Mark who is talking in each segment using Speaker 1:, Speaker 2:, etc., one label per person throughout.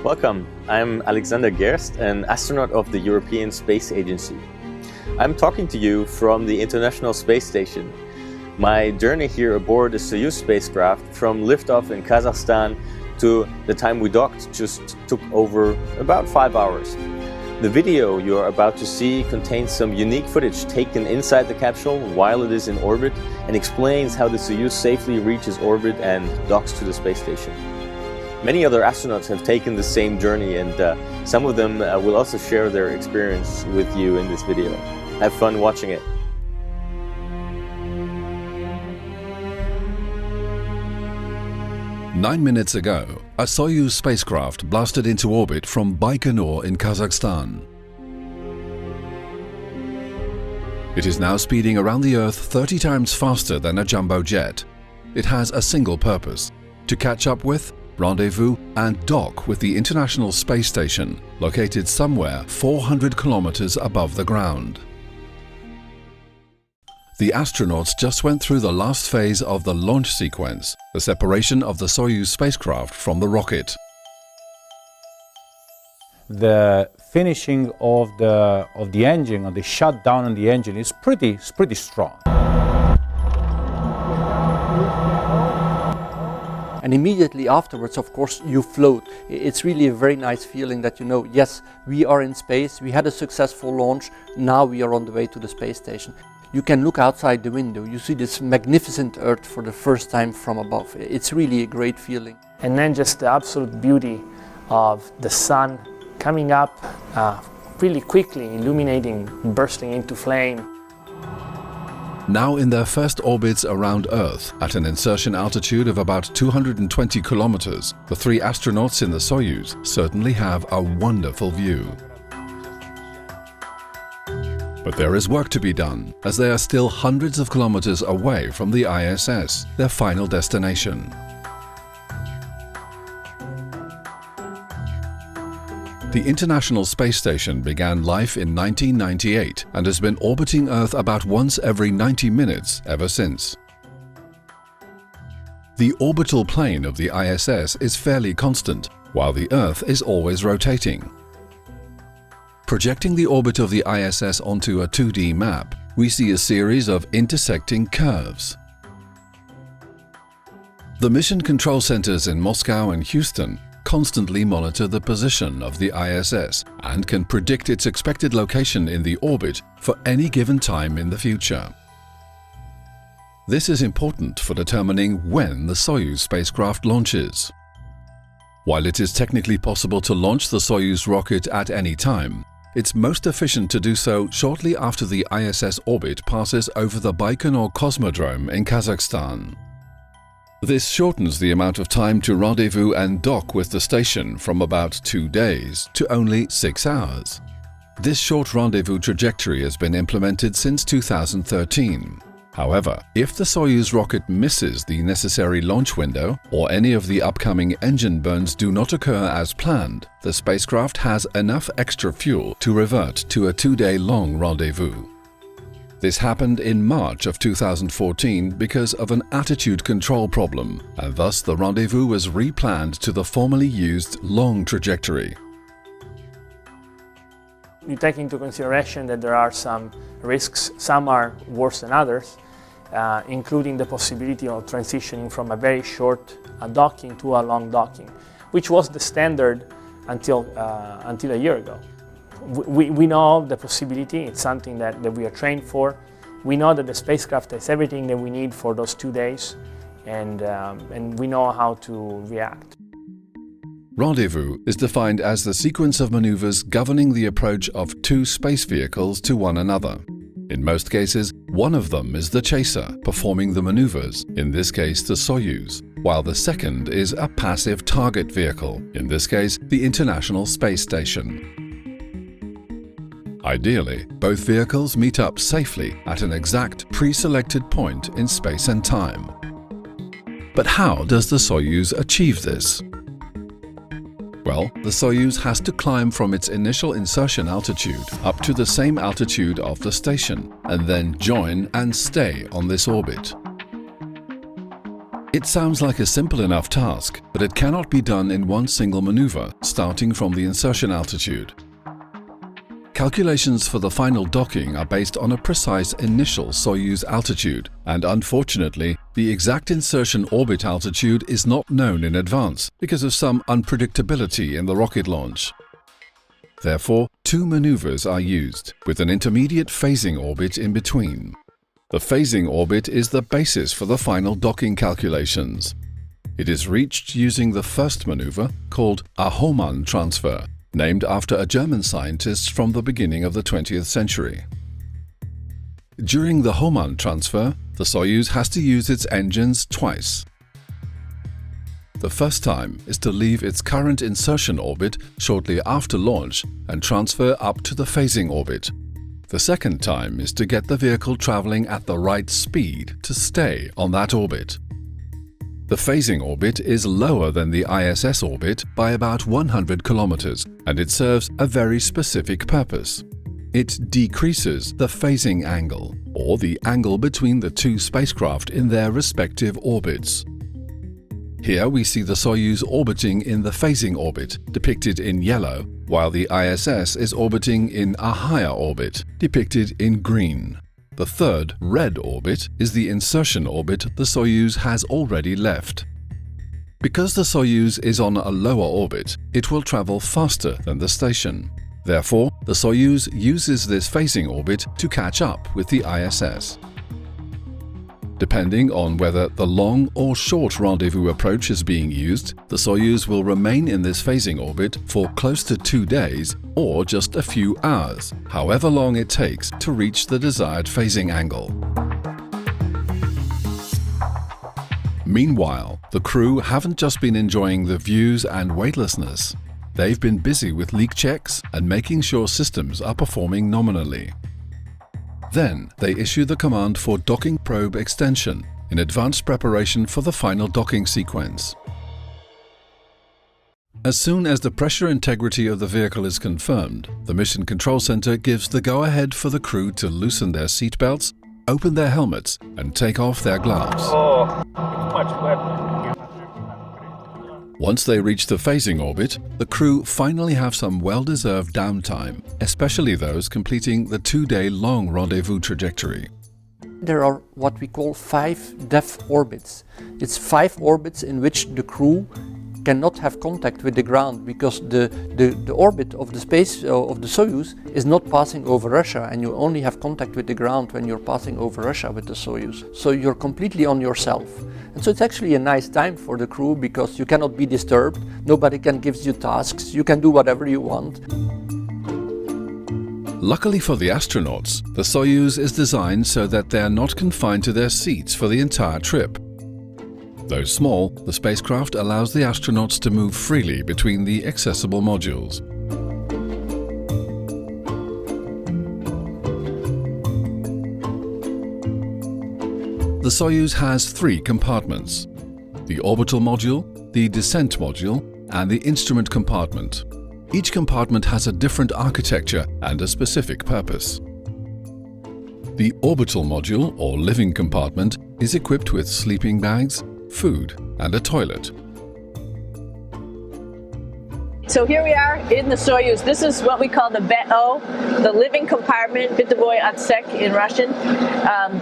Speaker 1: Welcome, I'm Alexander Gerst, an astronaut of the European Space Agency. I'm talking to you from the International Space Station. My journey here aboard the Soyuz spacecraft from liftoff in Kazakhstan to the time we docked just took over about 5 hours. The video you're about to see contains some unique footage taken inside the capsule while it is in orbit and explains how the Soyuz safely reaches orbit and docks to the space station. Many other astronauts have taken the same journey, and some of them will also share their experience with you in this video. Have fun watching it.
Speaker 2: Nine minutes ago, a Soyuz spacecraft blasted into orbit from Baikonur in Kazakhstan. It is now speeding around the Earth 30 times faster than a jumbo jet. It has a single purpose: to catch up with, rendezvous and dock with the International Space Station, located somewhere 400 kilometers above the ground. The astronauts just went through the last phase of the launch sequence, the separation of the Soyuz spacecraft from the rocket.
Speaker 3: The finishing of the engine, or the shutdown on the engine, is pretty strong.
Speaker 4: And immediately afterwards, of course, you float. It's really a very nice feeling that you know, yes, we are in space, we had a successful launch, now we are on the way to the space station. You can look outside the window, you see this magnificent Earth for the first time from above. It's really a great feeling.
Speaker 5: And then just the absolute beauty of the sun coming up really quickly, illuminating, bursting into flame.
Speaker 2: Now in their first orbits around Earth, at an insertion altitude of about 220 kilometers, the three astronauts in the Soyuz certainly have a wonderful view. But there is work to be done, as they are still hundreds of kilometers away from the ISS, their final destination. The International Space Station began life in 1998 and has been orbiting Earth about once every 90 minutes ever since. The orbital plane of the ISS is fairly constant, while the Earth is always rotating. Projecting the orbit of the ISS onto a 2D map, we see a series of intersecting curves. The mission control centers in Moscow and Houston constantly monitor the position of the ISS and can predict its expected location in the orbit for any given time in the future. This is important for determining when the Soyuz spacecraft launches. While it is technically possible to launch the Soyuz rocket at any time, it's most efficient to do so shortly after the ISS orbit passes over the Baikonur Cosmodrome in Kazakhstan. This shortens the amount of time to rendezvous and dock with the station from about 2 days to only 6 hours. This short rendezvous trajectory has been implemented since 2013. However, if the Soyuz rocket misses the necessary launch window or any of the upcoming engine burns do not occur as planned, the spacecraft has enough extra fuel to revert to a 2-day-long rendezvous. This happened in March of 2014 because of an attitude control problem, and thus the rendezvous was replanned to the formerly used long trajectory.
Speaker 5: You take into consideration that there are some risks, some are worse than others, including the possibility of transitioning from a very short docking to a long docking, which was the standard until a year ago. We know the possibility, it's something that we are trained for. We know that the spacecraft has everything that we need for those 2 days, and we know how to react.
Speaker 2: Rendezvous is defined as the sequence of maneuvers governing the approach of two space vehicles to one another. In most cases, one of them is the chaser, performing the maneuvers, in this case the Soyuz, while the second is a passive target vehicle, in this case the International Space Station. Ideally, both vehicles meet up safely at an exact pre-selected point in space and time. But how does the Soyuz achieve this? Well, the Soyuz has to climb from its initial insertion altitude up to the same altitude of the station, and then join and stay on this orbit. It sounds like a simple enough task, but it cannot be done in one single maneuver, starting from the insertion altitude. Calculations for the final docking are based on a precise initial Soyuz altitude, and unfortunately, the exact insertion orbit altitude is not known in advance because of some unpredictability in the rocket launch. Therefore, two maneuvers are used, with an intermediate phasing orbit in between. The phasing orbit is the basis for the final docking calculations. It is reached using the first maneuver, called a Hohmann transfer, named after a German scientist from the beginning of the 20th century. During the Hohmann transfer, the Soyuz has to use its engines twice. The first time is to leave its current insertion orbit shortly after launch and transfer up to the phasing orbit. The second time is to get the vehicle traveling at the right speed to stay on that orbit. The phasing orbit is lower than the ISS orbit by about 100 kilometers, and it serves a very specific purpose. It decreases the phasing angle, or the angle between the two spacecraft in their respective orbits. Here we see the Soyuz orbiting in the phasing orbit, depicted in yellow, while the ISS is orbiting in a higher orbit, depicted in green. The third, red orbit, is the insertion orbit the Soyuz has already left. Because the Soyuz is on a lower orbit, it will travel faster than the station. Therefore, the Soyuz uses this phasing orbit to catch up with the ISS. Depending on whether the long or short rendezvous approach is being used, the Soyuz will remain in this phasing orbit for close to 2 days or just a few hours, however long it takes to reach the desired phasing angle. Meanwhile, the crew haven't just been enjoying the views and weightlessness. They've been busy with leak checks and making sure systems are performing nominally. Then, they issue the command for docking probe extension in advanced preparation for the final docking sequence. As soon as the pressure integrity of the vehicle is confirmed, the Mission Control Center gives the go-ahead for the crew to loosen their seatbelts, open their helmets, and take off their gloves.
Speaker 6: Oh, it's much better.
Speaker 2: Once they reach the phasing orbit, the crew finally have some well-deserved downtime, especially those completing the 2-day-long rendezvous trajectory.
Speaker 4: There are what we call 5 DEF orbits. It's 5 orbits in which the crew cannot have contact with the ground because the orbit of the Soyuz is not passing over Russia, and you only have contact with the ground when you're passing over Russia with the Soyuz. So you're completely on yourself. And so it's actually a nice time for the crew because you cannot be disturbed, nobody can give you tasks, you can do whatever you want.
Speaker 2: Luckily for the astronauts, the Soyuz is designed so that they are not confined to their seats for the entire trip. Though small, the spacecraft allows the astronauts to move freely between the accessible modules. The Soyuz has 3 compartments: the orbital module, the descent module, and the instrument compartment. Each compartment has a different architecture and a specific purpose. The orbital module, or living compartment, is equipped with sleeping bags, food, and a toilet.
Speaker 7: So here we are in the Soyuz. This is what we call the BEO, the living compartment, Bytovoy Otsek in Russian.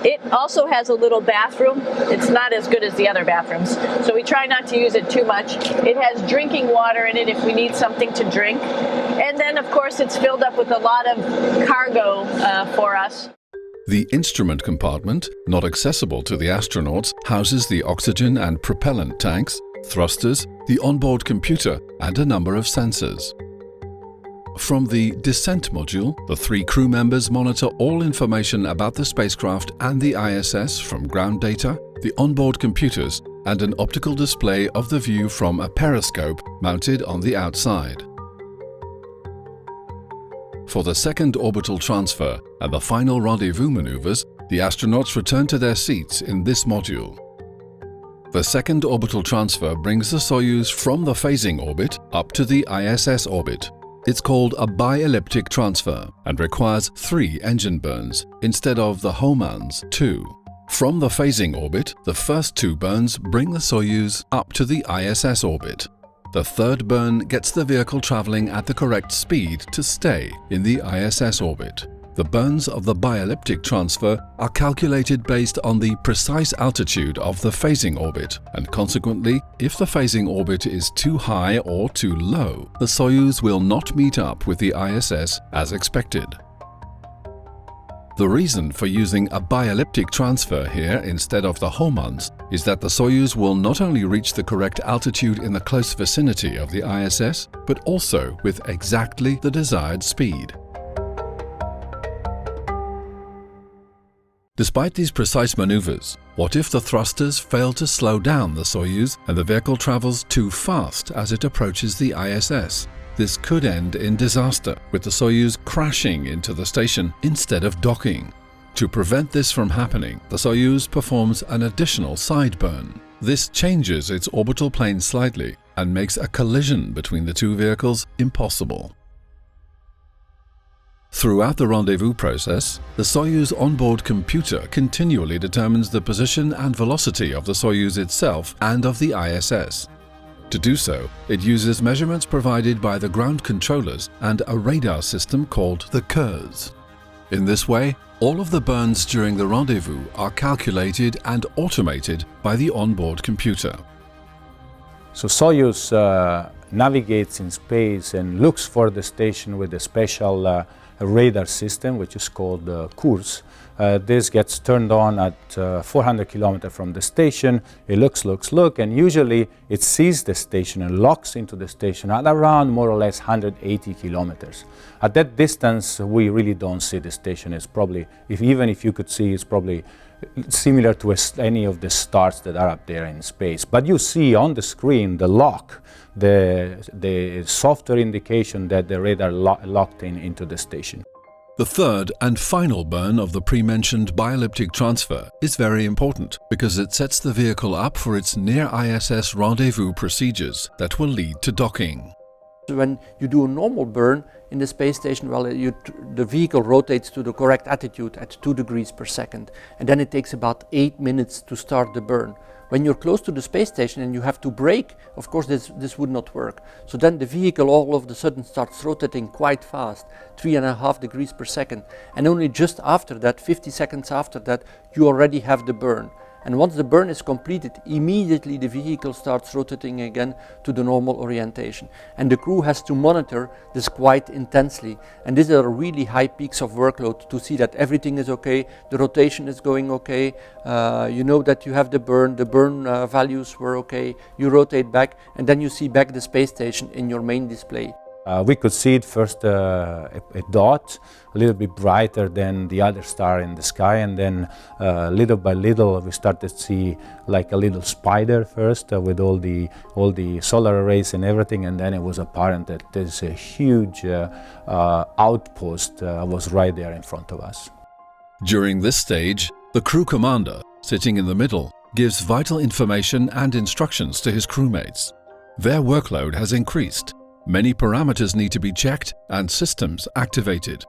Speaker 7: It also has a little bathroom. It's not as good as the other bathrooms, so we try not to use it too much. It has drinking water in it if we need something to drink. And then, of course, it's filled up with a lot of cargo for us.
Speaker 2: The instrument compartment, not accessible to the astronauts, houses the oxygen and propellant tanks, thrusters, the onboard computer, and a number of sensors. From the descent module, the 3 crew members monitor all information about the spacecraft and the ISS from ground data, the onboard computers, and an optical display of the view from a periscope mounted on the outside. For the second orbital transfer and the final rendezvous maneuvers, the astronauts return to their seats in this module. The second orbital transfer brings the Soyuz from the phasing orbit up to the ISS orbit. It's called a bi-elliptic transfer and requires 3 engine burns instead of the Hohmann's 2. From the phasing orbit, the first two burns bring the Soyuz up to the ISS orbit. The third burn gets the vehicle traveling at the correct speed to stay in the ISS orbit. The burns of the bi-elliptic transfer are calculated based on the precise altitude of the phasing orbit, and consequently, if the phasing orbit is too high or too low, the Soyuz will not meet up with the ISS as expected. The reason for using a bi-elliptic transfer here instead of the Homans is that the Soyuz will not only reach the correct altitude in the close vicinity of the ISS, but also with exactly the desired speed. Despite these precise maneuvers, what if the thrusters fail to slow down the Soyuz and the vehicle travels too fast as it approaches the ISS? This could end in disaster, with the Soyuz crashing into the station instead of docking. To prevent this from happening, the Soyuz performs an additional side burn. This changes its orbital plane slightly and makes a collision between the two vehicles impossible. Throughout the rendezvous process, the Soyuz onboard computer continually determines the position and velocity of the Soyuz itself and of the ISS. To do so, it uses measurements provided by the ground controllers and a radar system called the KERS. In this way, all of the burns during the rendezvous are calculated and automated by the onboard computer.
Speaker 3: So Soyuz navigates in space and looks for the station with a special radar system, which is called KURS. This gets turned on at 400 kilometers from the station. It looks, and usually it sees the station and locks into the station at around more or less 180 kilometers. At that distance, we really don't see the station. It's probably, even if you could see, it's probably similar to any of the stars that are up there in space. But you see on the screen the lock, the software indication that the radar locked into the station.
Speaker 2: The third and final burn of the pre-mentioned bi-elliptic transfer is very important because it sets the vehicle up for its near-ISS rendezvous procedures that will lead to docking.
Speaker 4: When you do a normal burn in the space station, well, the vehicle rotates to the correct attitude at 2 degrees per second, and then it takes about 8 minutes to start the burn. When you're close to the space station and you have to brake, of course this would not work. So then the vehicle all of a sudden starts rotating quite fast, 3.5 degrees per second, and only just after that, 50 seconds after that, you already have the burn. And once the burn is completed, immediately the vehicle starts rotating again to the normal orientation. And the crew has to monitor this quite intensely. And these are really high peaks of workload to see that everything is okay, the rotation is going okay, you know that you have the burn values were okay, you rotate back, and then you see back the space station in your main display.
Speaker 3: We could see it first a dot, a little bit brighter than the other star in the sky, and then little by little we started to see like a little spider first with all the solar arrays and everything, and then it was apparent that there's a huge outpost was right there in front of us.
Speaker 2: During this stage, the crew commander, sitting in the middle, gives vital information and instructions to his crewmates. Their workload has increased. Many parameters need to be checked and systems activated.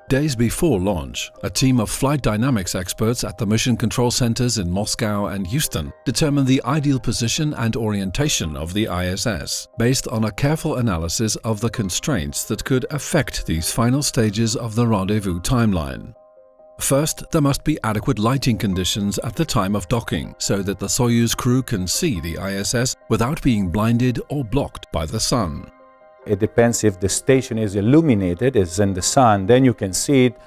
Speaker 2: Days before launch, a team of flight dynamics experts at the mission control centers in Moscow and Houston determine the ideal position and orientation of the ISS, based on a careful analysis of the constraints that could affect these final stages of the rendezvous timeline. First, there must be adequate lighting conditions at the time of docking, so that the Soyuz crew can see the ISS without being blinded or blocked by the sun.
Speaker 3: It depends if the station is illuminated, is in the sun, then you can see it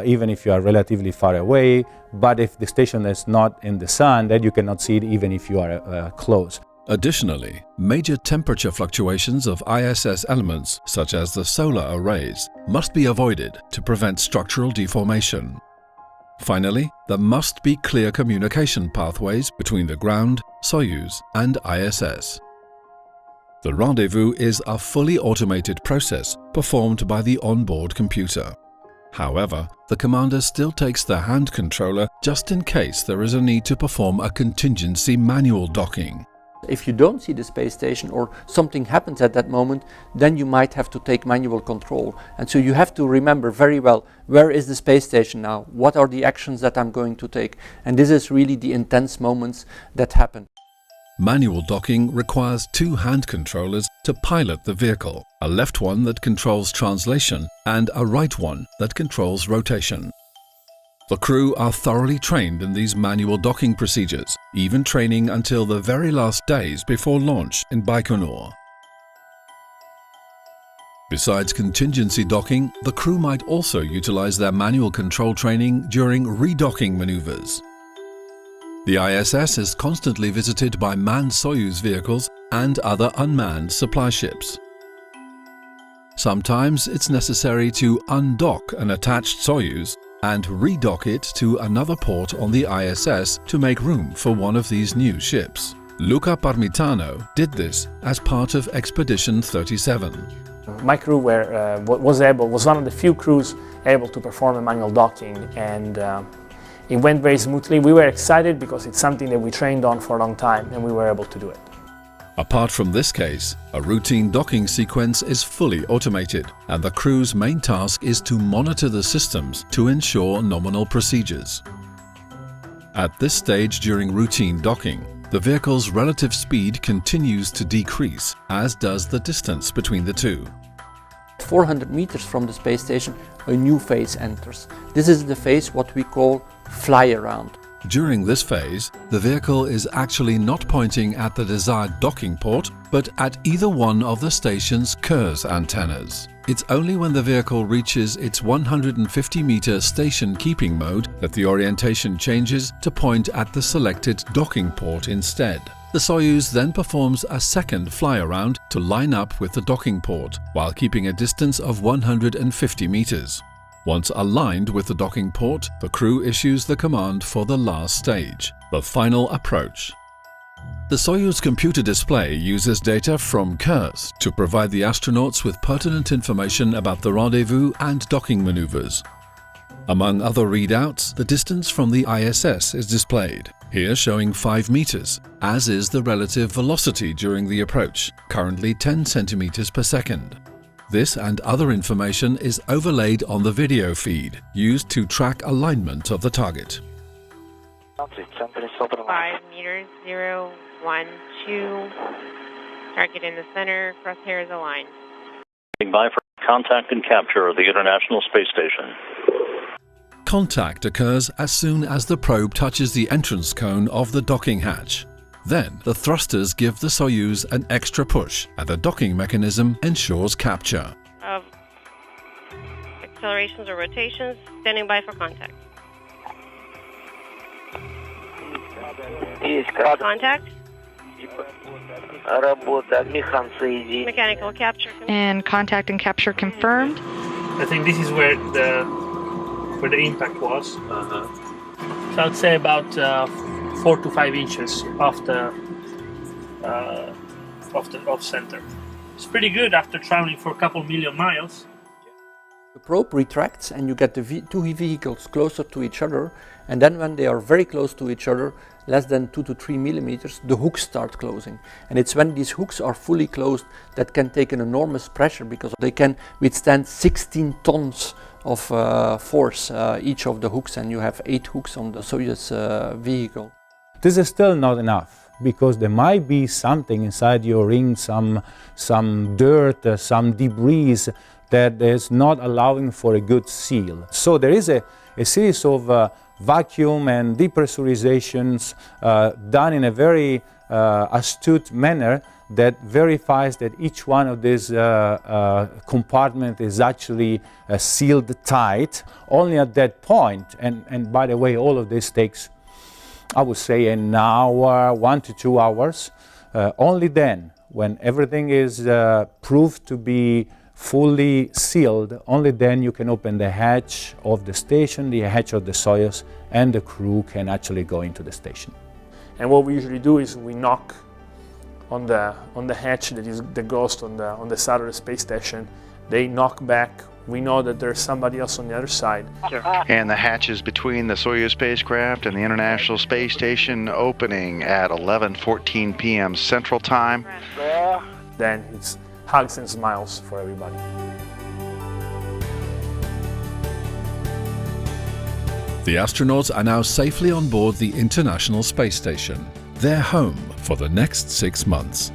Speaker 3: even if you are relatively far away. But if the station is not in the sun, then you cannot see it even if you are close.
Speaker 2: Additionally, major temperature fluctuations of ISS elements, such as the solar arrays, must be avoided to prevent structural deformation. Finally, there must be clear communication pathways between the ground, Soyuz, and ISS. The rendezvous is a fully automated process performed by the onboard computer. However, the commander still takes the hand controller just in case there is a need to perform a contingency manual docking.
Speaker 4: If you don't see the space station or something happens at that moment, then you might have to take manual control. And so you have to remember very well, where is the space station now? What are the actions that I'm going to take? And this is really the intense moments that happen.
Speaker 2: Manual docking requires two hand controllers to pilot the vehicle, a left one that controls translation and a right one that controls rotation. The crew are thoroughly trained in these manual docking procedures, even training until the very last days before launch in Baikonur. Besides contingency docking, the crew might also utilize their manual control training during redocking maneuvers. The ISS is constantly visited by manned Soyuz vehicles and other unmanned supply ships. Sometimes it's necessary to undock an attached Soyuz and redock it to another port on the ISS to make room for one of these new ships. Luca Parmitano did this as part of Expedition 37.
Speaker 5: My crew was one of the few crews able to perform a manual docking, and it went very smoothly. We were excited because it's something that we trained on for a long time, and we were able to do it.
Speaker 2: Apart from this case, a routine docking sequence is fully automated, and the crew's main task is to monitor the systems to ensure nominal procedures. At this stage during routine docking, the vehicle's relative speed continues to decrease, as does the distance between the two.
Speaker 4: 400 meters from the space station, a new phase enters. This is the phase what we call fly around.
Speaker 2: During this phase, the vehicle is actually not pointing at the desired docking port, but at either one of the station's Kurs antennas. It's only when the vehicle reaches its 150-meter station keeping mode that the orientation changes to point at the selected docking port instead. The Soyuz then performs a second fly-around to line up with the docking port, while keeping a distance of 150 meters. Once aligned with the docking port, the crew issues the command for the last stage, the final approach. The Soyuz computer display uses data from Kurs to provide the astronauts with pertinent information about the rendezvous and docking maneuvers. Among other readouts, the distance from the ISS is displayed, here showing 5 meters, as is the relative velocity during the approach, currently 10 centimeters per second. This and other information is overlaid on the video feed, used to track alignment of the target.
Speaker 6: 5 meters, 0, 1, 2. Target in the center, crosshairs aligned.
Speaker 8: By for contact and capture of the International Space Station.
Speaker 2: Contact occurs as soon as the probe touches the entrance cone of the docking hatch. Then, the thrusters give the Soyuz an extra push, and the docking mechanism ensures capture.
Speaker 6: Accelerations or rotations, standing by for contact. Contact. Mechanical capture.
Speaker 9: And contact and capture confirmed.
Speaker 5: I think this is where the impact was. So I'd say about 4 to 5 inches off center. It's pretty good after traveling for a couple million miles.
Speaker 4: The probe retracts and you get the two vehicles closer to each other, and then when they are very close to each other, less than 2 to 3 millimeters, the hooks start closing. And it's when these hooks are fully closed that can take an enormous pressure, because they can withstand 16 tons of force, each of the hooks, and you have 8 hooks on the Soyuz vehicle.
Speaker 3: This is still not enough, because there might be something inside your ring, some dirt, some debris that is not allowing for a good seal. So there is a series of vacuum and depressurizations done in a very astute manner that verifies that each one of these compartments is actually sealed tight. Only at that point, and by the way, all of this takes, I would say, an hour, 1 to 2 hours. Only then, when everything is proved to be fully sealed, only then you can open the hatch of the station, the hatch of the Soyuz, and the crew can actually go into the station.
Speaker 5: And what we usually do is we knock on the hatch that goes on the side of the space station. They knock back we know that there's somebody else on the other side.
Speaker 10: And the hatches between the Soyuz spacecraft and the International Space Station opening at 11:14 p.m. Central Time.
Speaker 5: Then it's hugs and smiles for everybody.
Speaker 2: The astronauts are now safely on board the International Space Station, their home for the next 6 months.